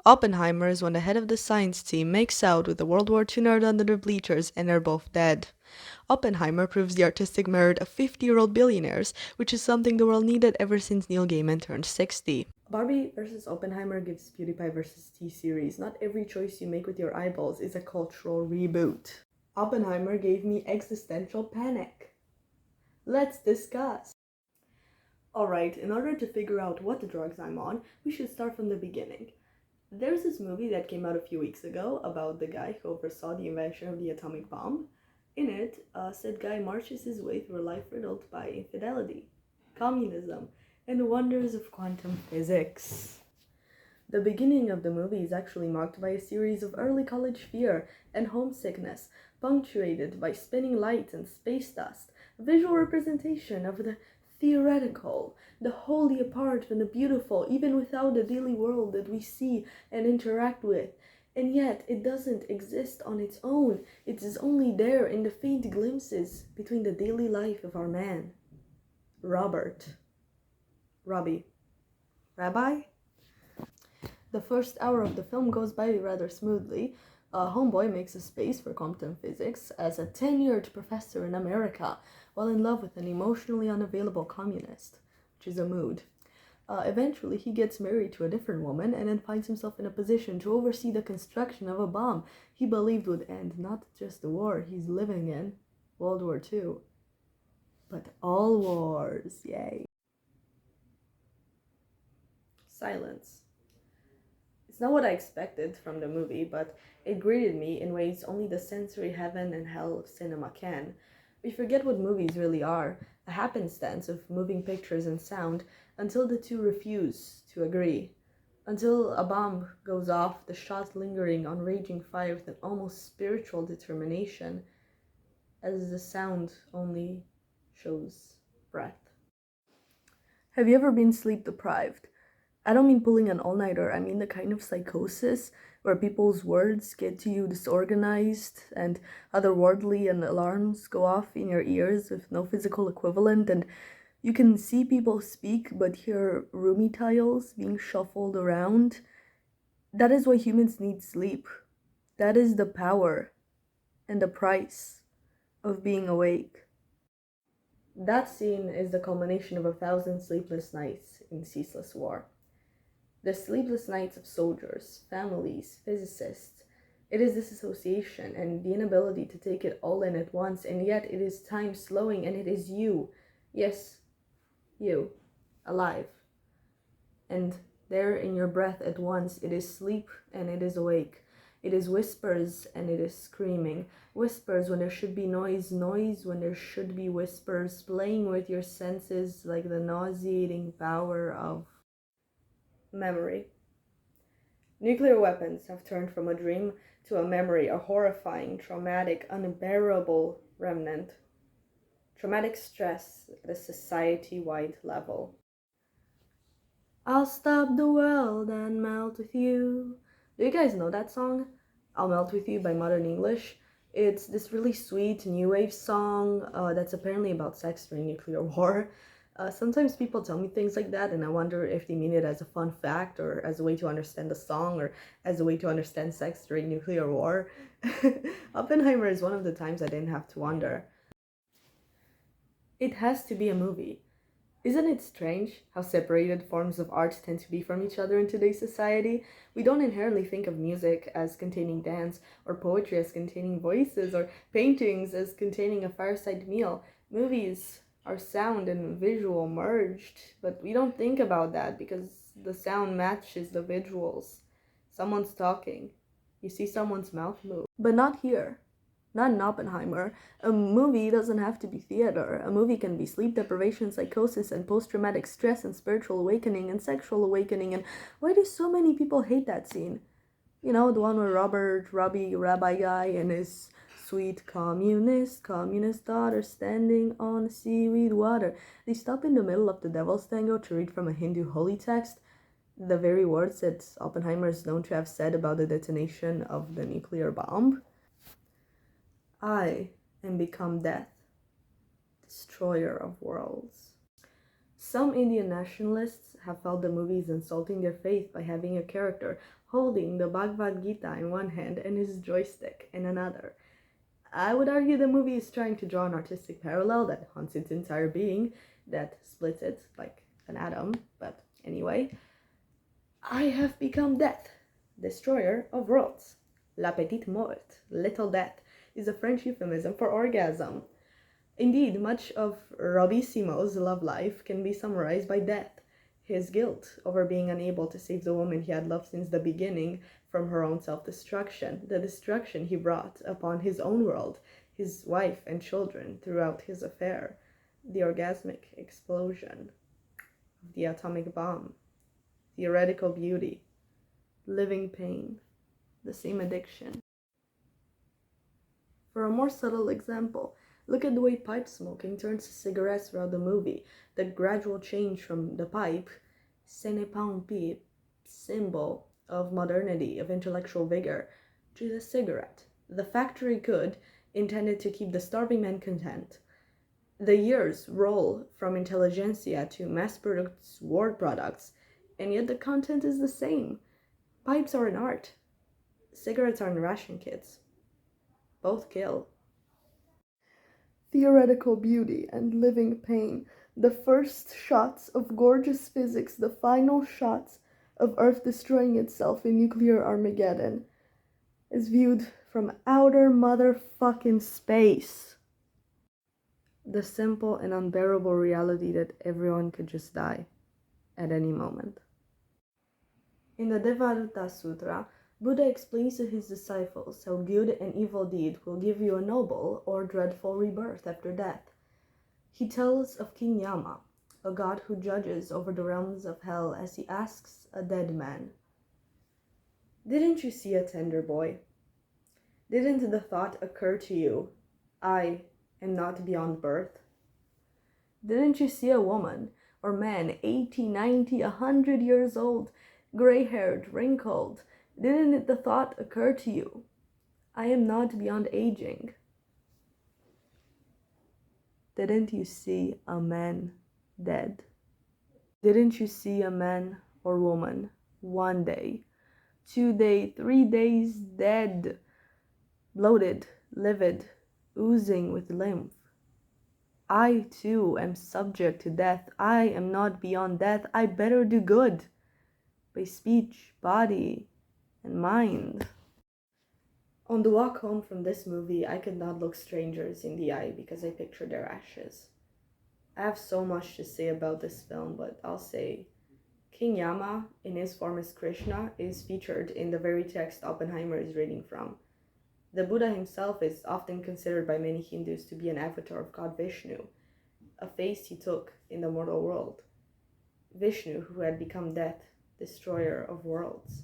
Oppenheimer is when the head of the science team makes out with a World War II nerd under the bleachers and they're both dead. Oppenheimer proves the artistic merit of 50-year-old billionaires, which is something the world needed ever since Neil Gaiman turned 60. Barbie vs. Oppenheimer gives PewDiePie vs. T-Series. Not every choice you make with your eyeballs is a cultural reboot. Oppenheimer gave me existential panic. Let's discuss. Alright, in order to figure out what drugs I'm on, we should start from the beginning. There's this movie that came out a few weeks ago about the guy who oversaw the invention of the atomic bomb. In it, said guy marches his way through a life riddled by infidelity, communism, and the wonders of quantum physics. The beginning of the movie is actually marked by a series of early college fear and homesickness, punctuated by spinning lights and space dust, a visual representation of the theoretical, the wholly apart from the beautiful, even without the daily world that we see and interact with. And yet, it doesn't exist on its own. It is only there in the faint glimpses between the daily life of our man. Robbie. Rabbi? The first hour of the film goes by rather smoothly. Homeboy makes a space for quantum physics as a tenured professor in America, while in love with an emotionally unavailable communist, which is a mood. Eventually, he gets married to a different woman and then finds himself in a position to oversee the construction of a bomb he believed would end not just the war he's living in, World War II, but all wars. Yay. Silence. It's not what I expected from the movie, but it greeted me in ways only the sensory heaven and hell of cinema can. We forget what movies really are, a happenstance of moving pictures and sound, until the two refuse to agree. Until a bomb goes off, the shot lingering on raging fire with an almost spiritual determination, as the sound only shows breath. Have you ever been sleep deprived? I don't mean pulling an all-nighter, I mean the kind of psychosis where people's words get to you disorganized and otherworldly and alarms go off in your ears with no physical equivalent, and you can see people speak but hear roomy tiles being shuffled around. That is why humans need sleep. That is the power and the price of being awake. That scene is the culmination of 1,000 sleepless nights in ceaseless war. The sleepless nights of soldiers, families, physicists. It is disassociation and the inability to take it all in at once, and yet it is time slowing, and it is you. Yes, you, alive. And there in your breath at once, it is sleep and it is awake. It is whispers and it is screaming. Whispers when there should be noise, noise when there should be whispers, playing with your senses like the nauseating power of memory. Nuclear weapons have turned from a dream to a memory, a horrifying, traumatic, unbearable remnant. Traumatic stress at a society-wide level. I'll stop the world and melt with you. Do you guys know that song? I'll Melt With You by Modern English. It's this really sweet new wave song that's apparently about sex during nuclear war. Sometimes people tell me things like that, and I wonder if they mean it as a fun fact or as a way to understand the song or as a way to understand sex during nuclear war. Oppenheimer is one of the times I didn't have to wonder. It has to be a movie. Isn't it strange how separated forms of art tend to be from each other in today's society? We don't inherently think of music as containing dance, or poetry as containing voices, or paintings as containing a fireside meal. Movies are sound and visual merged, but we don't think about that because the sound matches the visuals. Someone's talking. You see someone's mouth move. But not here. Not in Oppenheimer. A movie doesn't have to be theater. A movie can be sleep deprivation, psychosis, and post-traumatic stress, and spiritual awakening, and sexual awakening. And why do so many people hate that scene? You know, the one where Robbie, rabbi guy, and his sweet communist daughter standing on seaweed water. They stop in the middle of the Devil's Tango to read from a Hindu holy text, the very words that Oppenheimer is known to have said about the detonation of the nuclear bomb. I am become death, destroyer of worlds. Some Indian nationalists have felt the movie is insulting their faith by having a character holding the Bhagavad Gita in one hand and his joystick in another. I would argue the movie is trying to draw an artistic parallel that haunts its entire being, that splits it like an atom, but anyway. I have become death, destroyer of worlds. La petite mort, little death, is a French euphemism for orgasm. Indeed, much of Robissimo's love life can be summarized by death, his guilt over being unable to save the woman he had loved since the beginning from her own self-destruction, the destruction he brought upon his own world, his wife and children throughout his affair, the orgasmic explosion of the atomic bomb, theoretical beauty, living pain, the same addiction. For a more subtle example, look at the way pipe smoking turns to cigarettes throughout the movie. The gradual change from the pipe, ce n'est pas un pipe, symbol of modernity, of intellectual vigor, to the cigarette, the factory good intended to keep the starving man content. The years roll from intelligentsia to mass-produced war products, and yet the content is the same. Pipes are an art. Cigarettes are in ration kits. Both kill. Theoretical beauty and living pain, the first shots of gorgeous physics, the final shots of Earth destroying itself in nuclear Armageddon, is viewed from outer motherfucking space. The simple and unbearable reality that everyone could just die at any moment. In the Devadatta Sutra, Buddha explains to his disciples how good and evil deed will give you a noble or dreadful rebirth after death. He tells of King Yama, a god who judges over the realms of hell, as he asks a dead man, "Didn't you see a tender boy? Didn't the thought occur to you, I am not beyond birth? Didn't you see a woman or man 80, 90, 100 years old, gray-haired, wrinkled? Didn't the thought occur to you, I am not beyond aging? Didn't you see a man dead? Didn't you see a man or woman 1 day, 2 days, 3 days dead, bloated, livid, oozing with lymph? I too am subject to death. I am not beyond death. I better do good by speech, body, and mind." On the walk home from this movie, I could not look strangers in the eye because I pictured their ashes. I have so much to say about this film, but I'll say King Yama, in his form as Krishna, is featured in the very text Oppenheimer is reading from. The Buddha himself is often considered by many Hindus to be an avatar of God Vishnu, a face he took in the mortal world. Vishnu, who had become death, destroyer of worlds.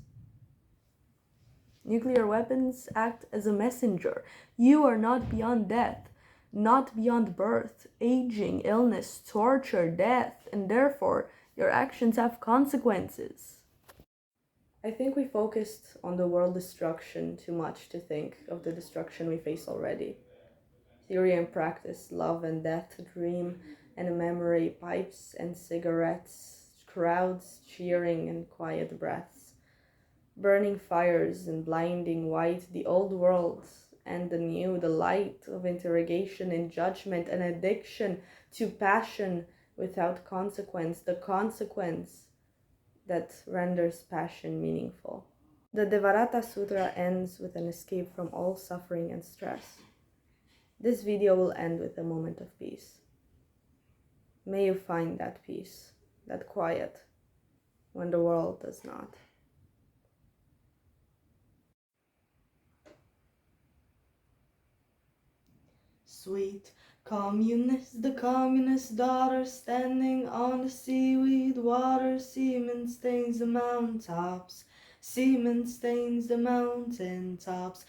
Nuclear weapons act as a messenger. You are not beyond death, not beyond birth, aging, illness, torture, death, and therefore your actions have consequences. I think we focused on the world destruction too much to think of the destruction we face already. Theory and practice, love and death, dream and memory, pipes and cigarettes, crowds cheering and quiet breaths, burning fires and blinding white, the old world and the new, the light of interrogation and judgment, an addiction to passion without consequence, the consequence that renders passion meaningful. The Devadatta Sutra ends with an escape from all suffering and stress. This video will end with a moment of peace. May you find that peace, that quiet, when the world does not. Sweet communist, the communist daughter, standing on the seaweed water. Semen stains the mountaintops. Semen stains the mountaintops.